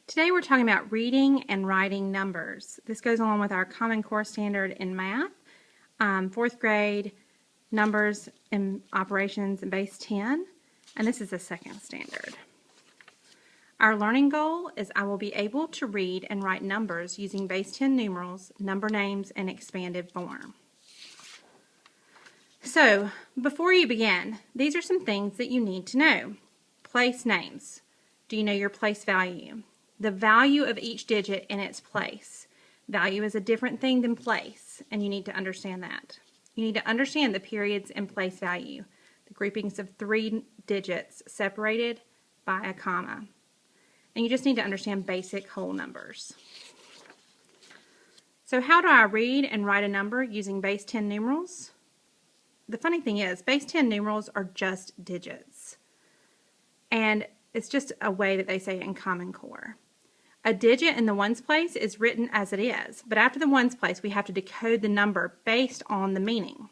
Today we're talking about reading and writing numbers. This goes along with our Common Core standard in math, 4th grade, numbers and operations in base 10, and this is the second standard. Our learning goal is I will be able to read and write numbers using base 10 numerals, number names, and expanded form. So, before you begin, these are some things that you need to know. Place names. Do you know your place value? The value of each digit in its place. Value is a different thing than place, and you need to understand that. You need to understand the periods and place value, the groupings of 3 digits separated by a comma. And you just need to understand basic whole numbers. So how do I read and write a number using base 10 numerals? The funny thing is, base 10 numerals are just digits. And it's just a way that they say it in Common Core. A digit in the ones place is written as it is, but after the ones place we have to decode the number based on the meaning.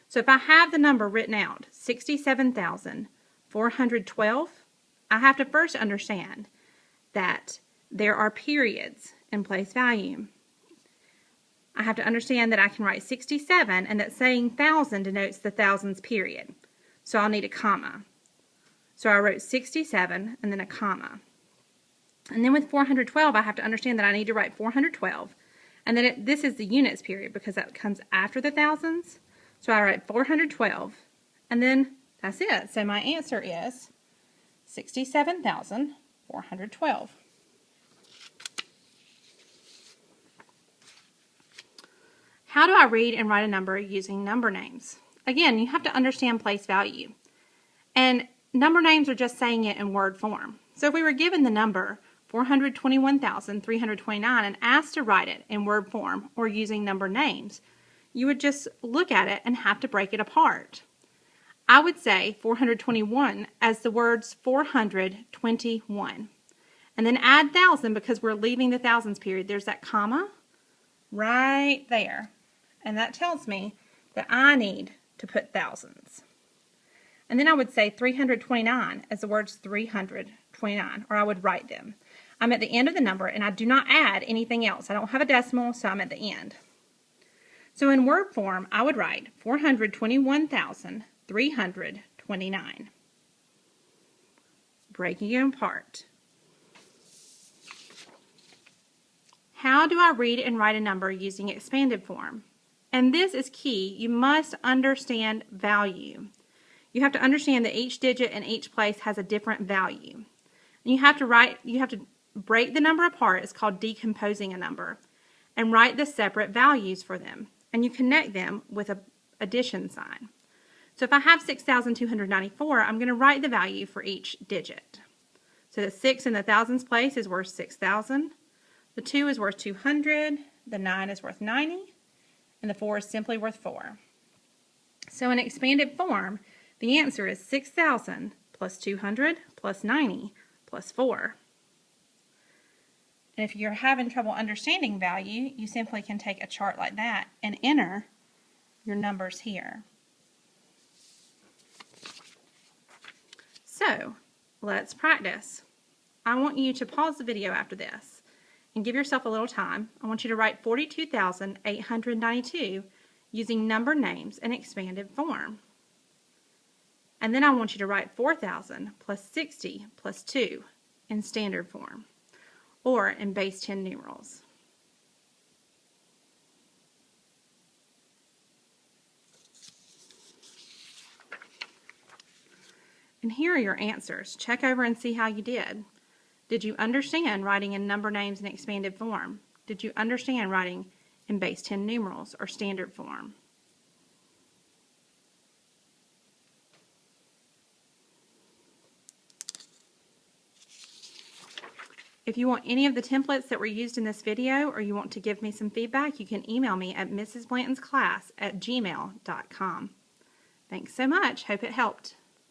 So if I have the number written out, 67,412, I have to first understand that there are periods in place value. I have to understand that I can write 67 and that saying thousand denotes the thousands period. So I'll need a comma. So I wrote 67 and then a comma. And then with 412, I have to understand that I need to write 412. And then this is the units period because that comes after the thousands. So I write 412. And then that's it. So my answer is 67,412. How do I read and write a number using number names? Again, you have to understand place value. And number names are just saying it in word form. So if we were given the number 421,329 and asked to write it in word form or using number names, you would just look at it and have to break it apart. I would say 421 as the words 421. And then add thousand because we're leaving the thousands period. There's that comma right there. And that tells me that I need to put thousands. And then I would say 329 as the words 329, or I would write them. I'm at the end of the number and I do not add anything else. I don't have a decimal, so I'm at the end. So in word form, I would write 421,329. Breaking it apart. How do I read and write a number using expanded form? And this is key. You must understand value. You have to understand that each digit in each place has a different value. And you have to break the number apart. It's called decomposing a number. And write the separate values for them. And you connect them with an addition sign. So if I have 6,294, I'm going to write the value for each digit. So the 6 in the thousands place is worth 6,000. The 2 is worth 200. The 9 is worth 90. And the 4 is simply worth 4. So in expanded form, the answer is 6,000 plus 200 plus 90 plus 4. And if you're having trouble understanding value, you simply can take a chart like that and enter your numbers here. So, let's practice. I want you to pause the video after this and give yourself a little time. I want you to write 42,892 using number names in expanded form. And then I want you to write 4,000 plus 60 plus 2 in standard form, or in base 10 numerals. And here are your answers. Check over and see how you did. Did you understand writing in number names in expanded form? Did you understand writing in base 10 numerals or standard form? If you want any of the templates that were used in this video or you want to give me some feedback, you can email me at mrsblantonclass@gmail.com. Thanks so much. Hope it helped.